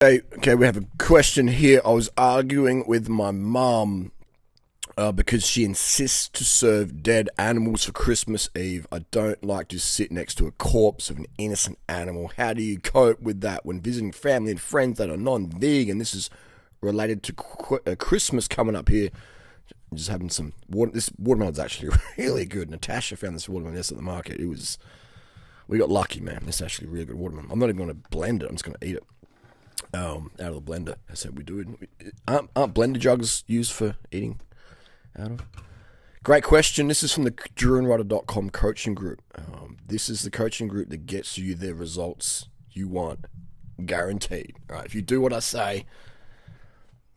Okay, we have a question here. I was arguing with my mum because she insists to serve dead animals for Christmas Eve. I don't like to sit next to a corpse of an innocent animal. How do you cope with that when visiting family and friends that are non-vegan? This is related to Christmas coming up here. Just having some water. This watermelon's actually really good. Natasha found this watermelon at the market. We got lucky, man. This is actually really good watermelon. I'm not even going to blend it. I'm just going to eat it. Out of the blender. I said we do it. Aren't blender jugs used for eating out of? Great question. This is from the durianrider.com coaching group. This is the coaching group that gets you the results you want, guaranteed. All right, if you do what I say,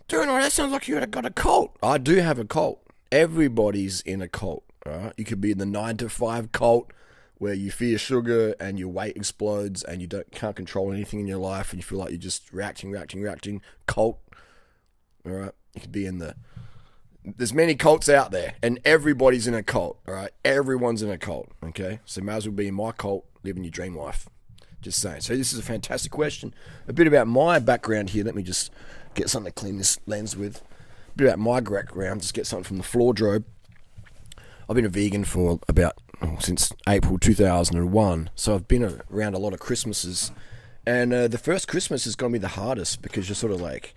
Durianrider, that sounds like you got a cult. I do have a cult. Everybody's in a cult. All right, you could be in the 9 to 5 cult, where you fear sugar and your weight explodes and you can't control anything in your life and you feel like you're just reacting, cult. All right, you could be in there's many cults out there and everybody's in a cult. All right, everyone's in a cult. Okay, so you might as well be in my cult, living your dream life. Just saying. So this is a fantastic question. A bit about my background here. Let me just get something to clean this lens with. A bit about my background. Just get something from the floor drobe. I've been a vegan for since April 2001, so I've been around a lot of Christmases, and the first Christmas is going to be the hardest because you're sort of like,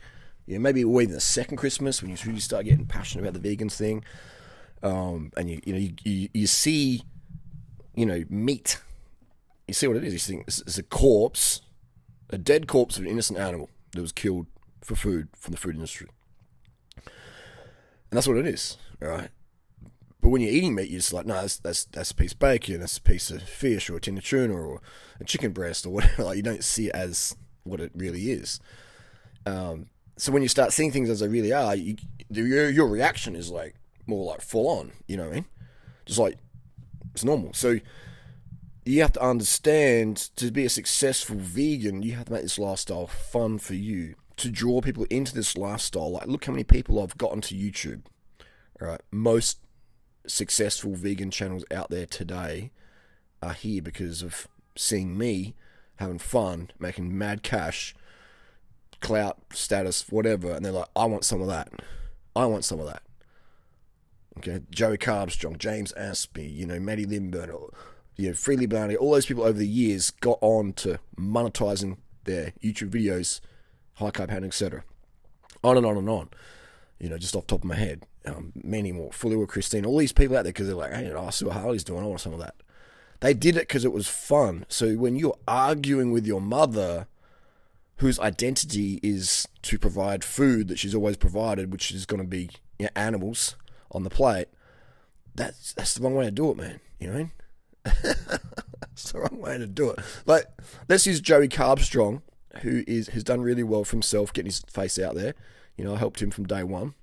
maybe even the second Christmas when you really start getting passionate about the vegans thing, and you see, meat, you see what it is. You think it's a corpse, a dead corpse of an innocent animal that was killed for food from the food industry, and that's what it is, all right. But when you're eating meat, you're just like, no, that's a piece of bacon, that's a piece of fish or a tin of tuna or a chicken breast or whatever. Like, you don't see it as what it really is. So when you start seeing things as they really are, your reaction is like more like full on. You know what I mean? Just like it's normal. So you have to understand, to be a successful vegan, you have to make this lifestyle fun for you, to draw people into this lifestyle. Like, look how many people I've gotten to YouTube. All right, most successful vegan channels out there today are here because of seeing me having fun, making mad cash, clout, status, whatever, and they're like, I want some of that. I want some of that. Okay, Joey Carbstrong, James Aspey, Maddie Limburn, Freely Barney, all those people over the years got on to monetizing their YouTube videos, high carb handling, etc. On and on and on. Just off the top of my head. Many more. Fully with Christine. All these people out there because they're like, hey, I see what Harley's doing. I want some of that. They did it because it was fun. So when you're arguing with your mother, whose identity is to provide food that she's always provided, which is going to be animals on the plate, that's the wrong way to do it, man. You know what I mean? That's the wrong way to do it. Like, let's use Joey Carbstrong, who has done really well for himself, getting his face out there. I helped him from day one.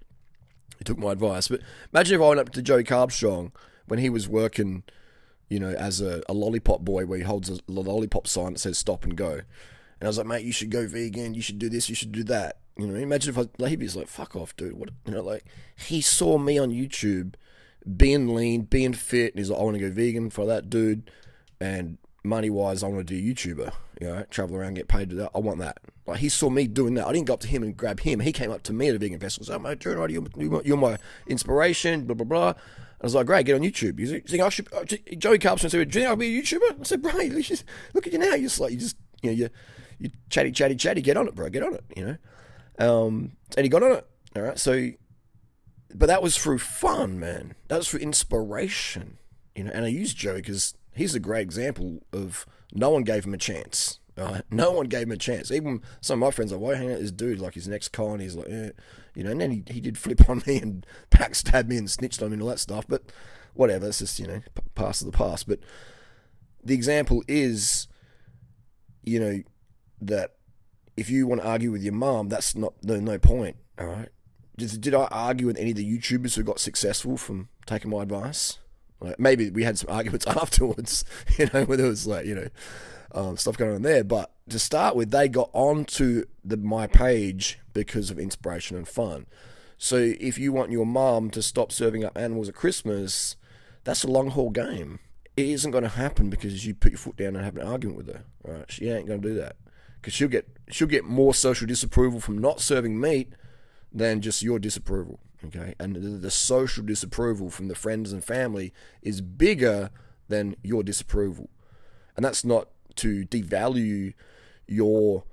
He took my advice. But imagine if I went up to Joey Carbstrong when he was working, as a lollipop boy, where he holds a lollipop sign that says stop and go. And I was like, mate, you should go vegan. You should do this. You should do that. Imagine if he'd be like, fuck off, dude. What? He saw me on YouTube being lean, being fit. And he's like, I want to go vegan for that, dude. And money-wise, I want to do YouTuber. Travel around, get paid to that. I want that. Like, he saw me doing that. I didn't go up to him and grab him. He came up to me at a vegan festival. So, mate, you're my inspiration, blah, blah, blah. I was like, great, get on YouTube. You think I should? Joey Carpenter said, do you think I'll be a YouTuber? I said, bro, look at you now. You chatty, get on it, bro, get on it, And he got on it, all right? So, but that was through fun, man. That was through inspiration, And I use Joey because he's a great example of no one gave him a chance. No one gave him a chance. Even some of my friends are like, why hang out with this dude? Like, his next con, he's like, and then he did flip on me and backstab me and snitched on me and all that stuff. But whatever, it's just, past of the past. But the example is, that if you want to argue with your mom, that's no point, all right? Did I argue with any of the YouTubers who got successful from taking my advice? Like, maybe we had some arguments afterwards, where there was like, stuff going on there. But to start with, they got onto my page because of inspiration and fun. So if you want your mom to stop serving up animals at Christmas, that's a long haul game. It isn't going to happen because you put your foot down and have an argument with her. All right? She ain't going to do that. because she'll get more social disapproval from not serving meat than just your disapproval. Okay, and the social disapproval from the friends and family is bigger than your disapproval, and that's not to devalue your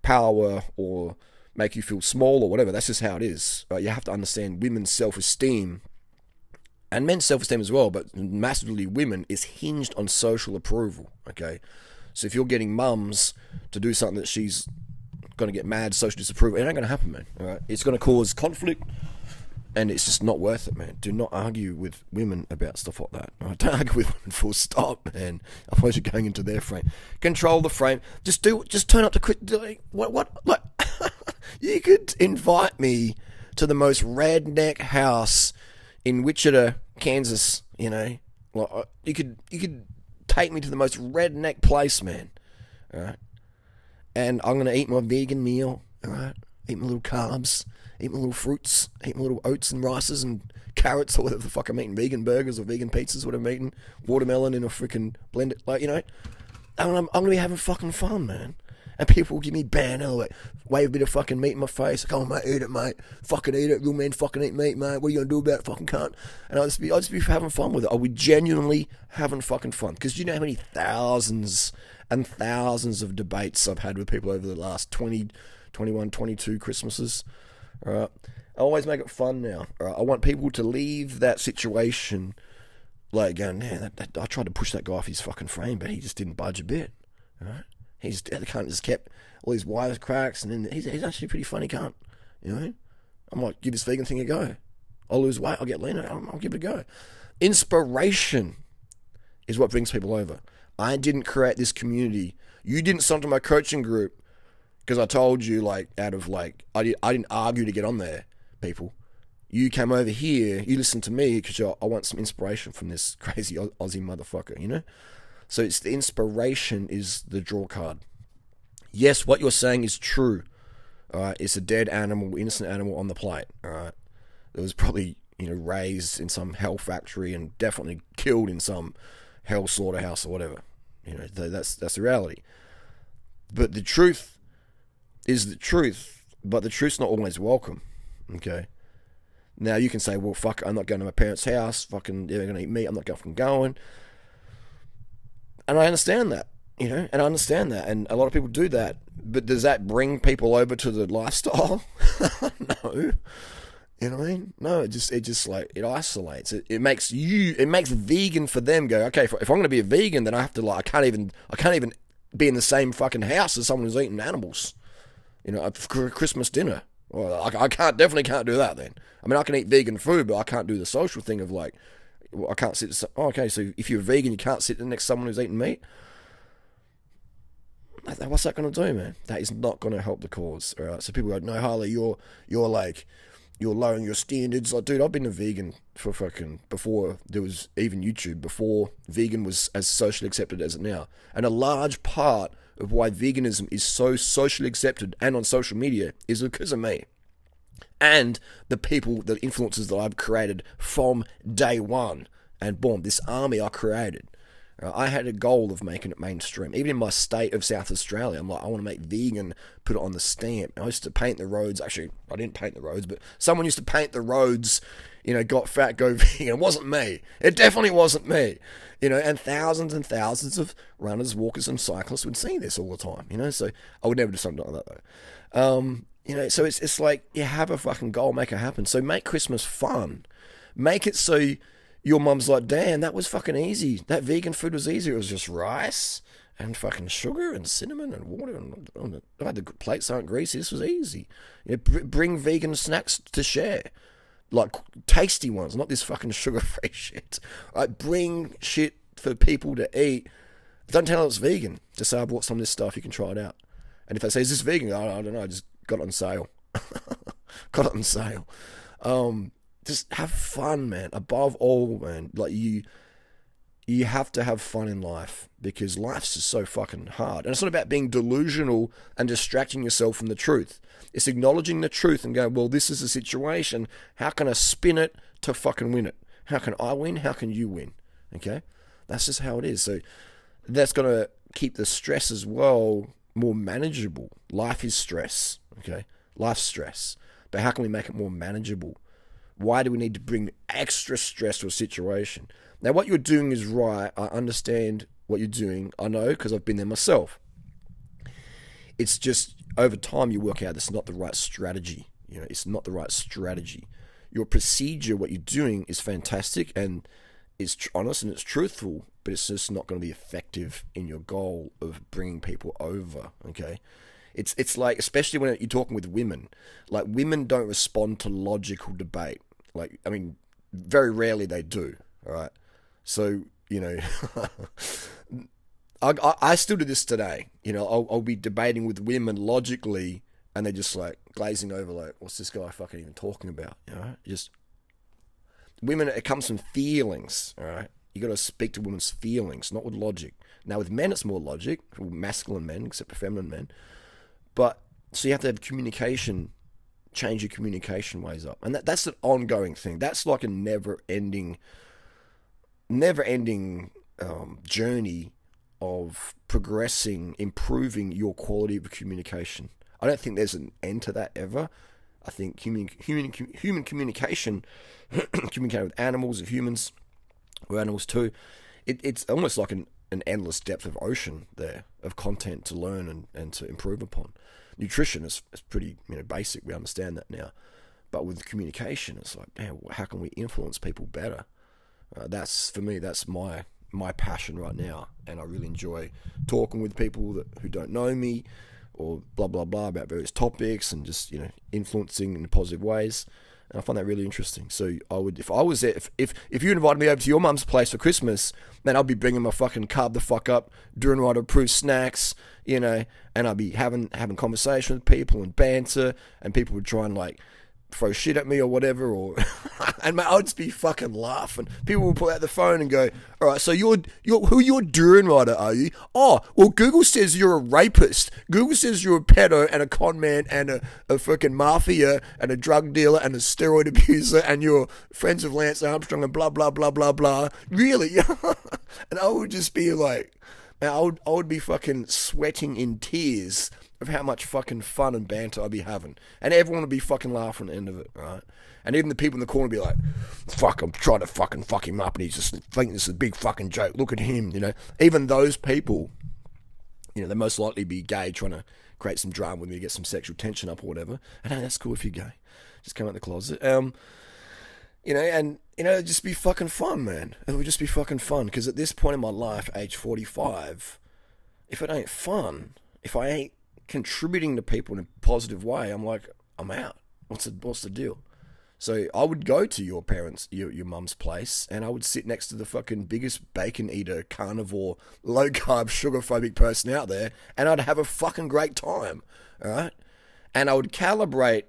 power or make you feel small or whatever. That's just how it is. Right? You have to understand women's self-esteem and men's self-esteem as well, but massively women is hinged on social approval. Okay, so if you're getting mums to do something that she's going to get mad social disapproval, it ain't going to happen, man. All right, it's going to cause conflict. And it's just not worth it, man. Do not argue with women about stuff like that. Right? Don't argue with women full stop, man. Otherwise you're going into their frame. Control the frame. Just turn up to quit. What? Like, you could invite me to the most redneck house in Wichita, Kansas. You know, like, you could take me to the most redneck place, man. All right, and I'm gonna eat my vegan meal. All right, eat my little carbs. Eat my little fruits, eat my little oats and rices and carrots or whatever the fuck I'm eating, vegan burgers or vegan pizzas, what I'm eating, watermelon in a freaking blender, like, you know, I'm going to be having fucking fun, man. And people will give me banner, like, wave a bit of fucking meat in my face, like, oh, mate, eat it, mate, fucking eat it, real men fucking eat meat, mate, what are you going to do about it, fucking cunt? And I'll just be having fun with it. I'll be genuinely having fucking fun, because you know how many thousands and thousands of debates I've had with people over the last 20, 21, 22 Christmases. All right, I always make it fun now. All right? I want people to leave that situation like going, man, I tried to push that guy off his fucking frame, but he just didn't budge a bit. All right, the cunt just kept all these wires cracks, and then he's actually a pretty funny cunt. You know, I might give this vegan thing a go. I'll lose weight, I'll get leaner, I'll give it a go. Inspiration is what brings people over. I didn't create this community. You didn't sign to my coaching group because I told you, like, out of, like, I didn't argue to get on there, people. You came over here, you listened to me because I want some inspiration from this crazy Aussie motherfucker, you know? So it's the inspiration is the draw card. Yes, what you're saying is true. All right, it's a dead animal, innocent animal on the plate. All right, it was probably, you know, raised in some hell factory and definitely killed in some hell slaughterhouse or whatever. You know, that's the reality. But the truth is the truth, but the truth's not always welcome, okay? Now, you can say, well, fuck, I'm not going to my parents' house, fucking, they're going to eat meat, I'm not fucking going. And I understand that, you know, and a lot of people do that, but does that bring people over to the lifestyle? No. You know what I mean? No, it just like, it isolates. It makes vegan for them go, okay, if I'm going to be a vegan, then I have to, like, I can't even be in the same fucking house as someone who's eating animals. You know, for Christmas dinner. Well, I definitely can't do that then. I mean, I can eat vegan food, but I can't do the social thing of, like, I can't sit. Oh, okay, so if you're vegan, you can't sit next to someone who's eating meat. What's that going to do, man? That is not going to help the cause. All right. So people go, no, Harley, you're lowering your standards. Like, dude, I've been a vegan for fucking before there was even YouTube. Before vegan was as socially accepted as it now, and a large part of why veganism is so socially accepted and on social media is because of me and the people, the influencers that I've created from day one. And boom, this army I created. I had a goal of making it mainstream. Even in my state of South Australia, I'm like, I want to make vegan, put it on the stamp. I used to paint the roads. Actually, I didn't paint the roads, but someone used to paint the roads, you know, got fat, go vegan. It wasn't me. It definitely wasn't me. You know, and thousands of runners, walkers, and cyclists would see this all the time, you know, so I would never do something like that, though. You know, so it's like, you have a fucking goal, make it happen. So make Christmas fun. Make it so your mum's like, damn, that was fucking easy. That vegan food was easy. It was just rice and fucking sugar and cinnamon and water. And I had the plates aren't greasy. This was easy. You know, bring vegan snacks to share. Like, tasty ones, not this fucking sugar-free shit. Like, bring shit for people to eat. Don't tell them it's vegan. Just say, I bought some of this stuff, you can try it out. And if they say, is this vegan? I don't know, I just got it on sale. Got it on sale. Just have fun, man. Above all, man, like, you have to have fun in life, because life's just so fucking hard. And it's not about being delusional and distracting yourself from the truth. It's acknowledging the truth and going, well, this is a situation. How can I spin it to fucking win it? How can I win? How can you win? Okay? That's just how it is. So that's going to keep the stress as well more manageable. Life is stress, okay? Life's stress. But how can we make it more manageable? Why do we need to bring extra stress to a situation? Now, what you're doing is right. I understand what you're doing. I know because I've been there myself. It's just over time you work out it's not the right strategy. You know, it's not the right strategy. Your procedure, what you're doing, is fantastic and it's honest and it's truthful, but it's just not going to be effective in your goal of bringing people over, okay? It's like, especially when you're talking with women, like women don't respond to logical debate. Like, I mean, very rarely they do, all right? So, you know, I still do this today. You know, I'll be debating with women logically and they're just like glazing over like, what's this guy fucking even talking about, you know? Just, women, it comes from feelings, all right? You got to speak to women's feelings, not with logic. Now, with men, it's more logic, masculine men, except for feminine men. But, so you have to have communication, change your communication ways up. And that's an ongoing thing. That's like a never-ending journey of progressing, improving your quality of communication. I don't think there's an end to that ever. I think human communication, communicating with animals, with humans, or animals too, it's almost like an endless depth of ocean there of content to learn and to improve upon. Nutrition is pretty basic. We understand that now. But with communication, it's like, man, how can we influence people better? That's, for me, that's my passion right now. And I really enjoy talking with people who don't know me or blah, blah, blah about various topics and just, influencing in positive ways. And I find that really interesting. So I would, if I was there, if you invited me over to your mum's place for Christmas, then I'd be bringing my fucking carb the fuck up, durianrider approved snacks, and I'd be having conversation with people and banter, and people would try and like throw shit at me or whatever, or and mate, I'd just be fucking laughing. People would pull out the phone and go, "All right, so you're durianrider, are you? Oh, well, Google says you're a rapist. Google says you're a pedo and a con man and a fucking mafia and a drug dealer and a steroid abuser and you're friends with Lance Armstrong and blah blah blah blah blah. Really?" And I would just be like, I would be fucking sweating in tears of how much fucking fun and banter I'd be having. And everyone would be fucking laughing at the end of it, right? And even the people in the corner would be like, fuck, I'm trying to fucking fuck him up and he's just thinking this is a big fucking joke. Look at him, Even those people, they most likely be gay, trying to create some drama with me to get some sexual tension up or whatever. And hey, that's cool if you're gay. Just come out the closet. It'd just be fucking fun, man. It would just be fucking fun. Because at this point in my life, age 45, if it ain't fun, if I ain't contributing to people in a positive way, I'm like, I'm out. What's the deal? So I would go to your parents, your mum's place, and I would sit next to the fucking biggest bacon eater, carnivore, low carb, sugar phobic person out there, and I'd have a fucking great time, all right? And I would calibrate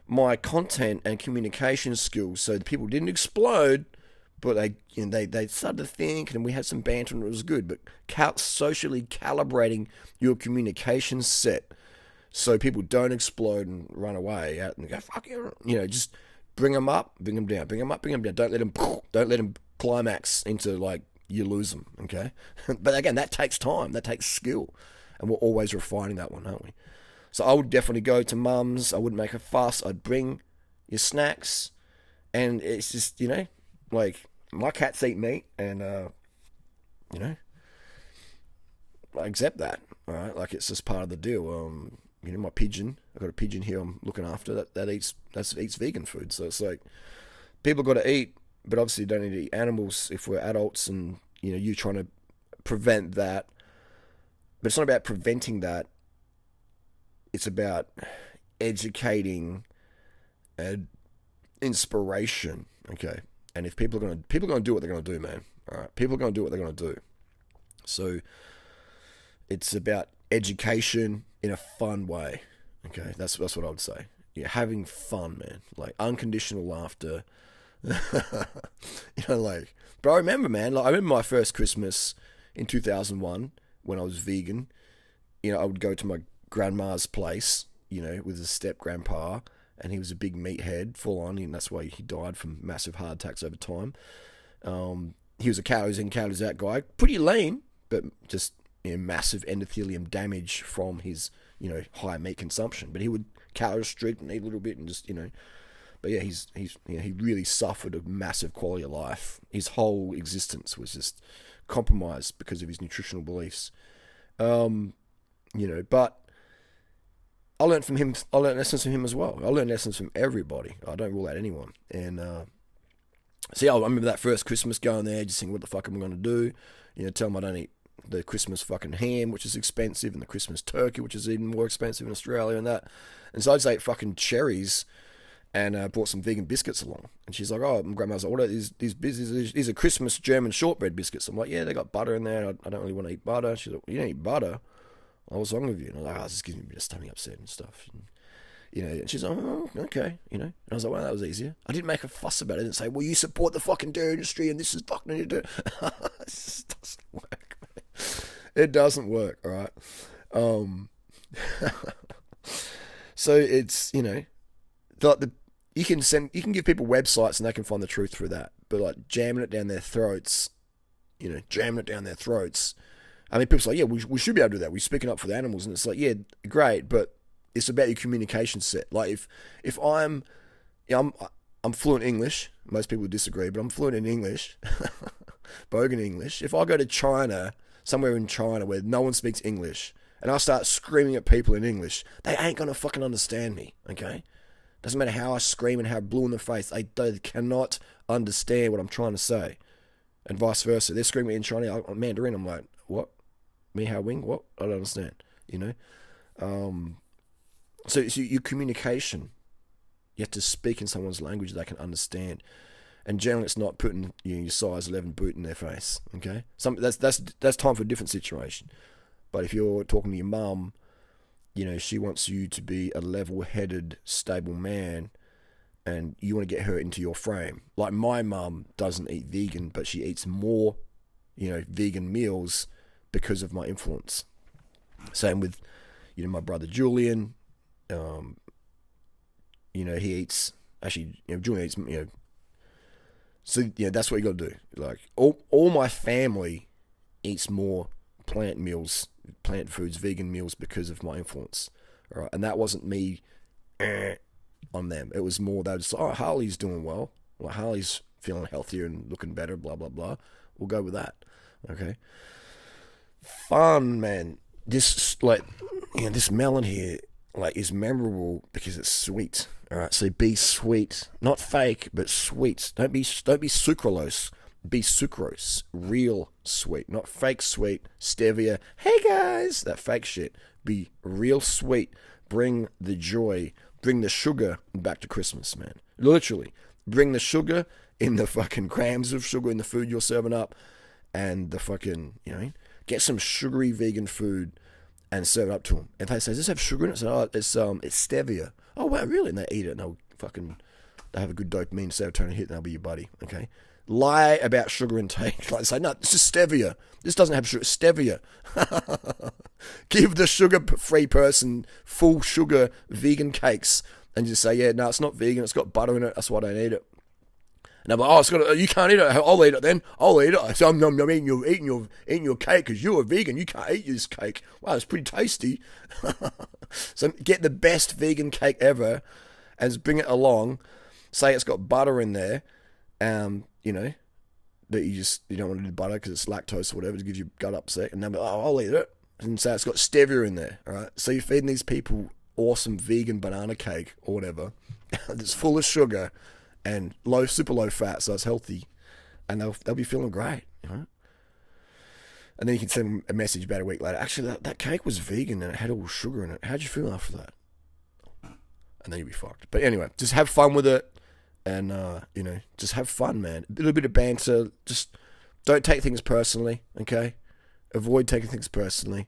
my content and communication skills so the people didn't explode, but they started to think, and we had some banter, and it was good. But socially calibrating your communication set so people don't explode and run away out and go fuck you. Just bring them up, bring them down, bring them up, bring them down. Don't let them climax into like you lose them. Okay, but again, that takes time, that takes skill, and we're always refining that one, aren't we? So I would definitely go to mum's. I wouldn't make a fuss. I'd bring your snacks, and it's just like my cats eat meat, and I accept that. All right, like it's just part of the deal. My pigeon. I've got a pigeon here I'm looking after that eats vegan food. So it's like people got to eat, but obviously don't need to eat animals if we're adults, and you're trying to prevent that. But it's not about preventing that. It's about educating and inspiration. Okay. And if people are gonna do what they're gonna do, man. All right, people are gonna do what they're gonna do. So it's about education in a fun way. Okay, that's what I would say. Having fun, man. Like unconditional laughter. Like. But I remember, man. Like I remember my first Christmas in 2001 when I was vegan. I would go to my grandma's place, with his step grandpa. And he was a big meathead, full on, and that's why he died from massive heart attacks over time. He was a calories in, calories out guy. Pretty lean, but just massive endothelium damage from his, high meat consumption. But he would calorie restrict and eat a little bit and just, But yeah, he really suffered a massive quality of life. His whole existence was just compromised because of his nutritional beliefs. But I learned from him. I learned lessons from him as well. I learned lessons from everybody. I don't rule out anyone. And so yeah, I remember that first Christmas going there, just thinking, what the fuck am I going to do? Tell them I don't eat the Christmas fucking ham, which is expensive, and the Christmas turkey, which is even more expensive in Australia, and that. And so I just ate fucking cherries and brought some vegan biscuits along. And she's like, oh, grandma's like, what are these are Christmas German shortbread biscuits. I'm like, yeah, they got butter in there. I don't really want to eat butter. She's like, you don't eat butter? What's wrong with you? And I'm like, oh, this gives me a bit of stomach upset and stuff. And she's like, oh, okay, And I was like, well, that was easier. I didn't make a fuss about it. I didn't say, well, you support the fucking dairy industry and this is fucking you do. It just doesn't work, man. It doesn't work, all right? So it's, you can give people websites and they can find the truth through that. But like jamming it down their throats, I mean, people say, yeah, we should be able to do that. We're speaking up for the animals. And it's like, yeah, great, but it's about your communication set. Like if I'm fluent in English. Most people disagree, but I'm fluent in English, bogan English. If I go to China, somewhere in China where no one speaks English, and I start screaming at people in English, they ain't going to fucking understand me, okay? Doesn't matter how I scream and how blue in the face, they cannot understand what I'm trying to say. And vice versa. They're screaming in Chinese, Mandarin, I'm like, what? Me how wing? What? I don't understand, So your communication, you have to speak in someone's language they can understand. And generally it's not putting your size 11 boot in their face, okay? That's time for a different situation. But if you're talking to your mum, she wants you to be a level-headed, stable man, and you want to get her into your frame. Like my mum doesn't eat vegan, but she eats more, vegan meals because of my influence. Same with, my brother Julian. He eats, actually, Julian eats, so, that's what you got to do. Like, all my family eats more plant meals, plant foods, vegan meals because of my influence. All right? And that wasn't me on them. It was more, they were just like, oh, Harley's doing well. Well, Harley's feeling healthier and looking better, blah, blah, blah. We'll go with that. Okay? Fun, man. This melon here, is memorable because it's sweet. All right, so be sweet, not fake, but sweet. Don't be sucralose. Be sucrose, real sweet, not fake sweet. Stevia. Hey guys, that fake shit. Be real sweet. Bring the joy. Bring the sugar back to Christmas, man. Literally, bring the sugar in the fucking grams of sugar in the food you're serving up, and the fucking, get some sugary vegan food and serve it up to them. If they say, does this have sugar in it? So, it's stevia. Oh, wow, really? And they eat it, and they have a good dopamine serotonin hit, and they'll be your buddy, okay? Lie about sugar intake. Like, say, no, this is stevia. This doesn't have sugar. Stevia. Give the sugar-free person full sugar vegan cakes, and just say, yeah, no, it's not vegan. It's got butter in it. That's why I don't eat it. And I'm like, oh, you can't eat it. I'll eat it then. I'll eat it. So I'm eating your cake because you're a vegan. You can't eat this cake. Wow, it's pretty tasty. So get the best vegan cake ever and bring it along. Say it's got butter in there, but you don't want to do butter because it's lactose or whatever to give you gut upset. And then I'll eat it. And say it's got stevia in there. All right. So you're feeding these people awesome vegan banana cake or whatever that's full of sugar and super low fat, so it's healthy, and they'll be feeling great, And then you can send them a message about a week later. Actually, that cake was vegan and it had all sugar in it. How'd you feel after that? And then you'll be fucked. But anyway, just have fun with it, and just have fun, man. A little bit of banter. Just don't take things personally, okay? Avoid taking things personally,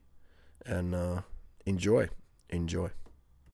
and enjoy.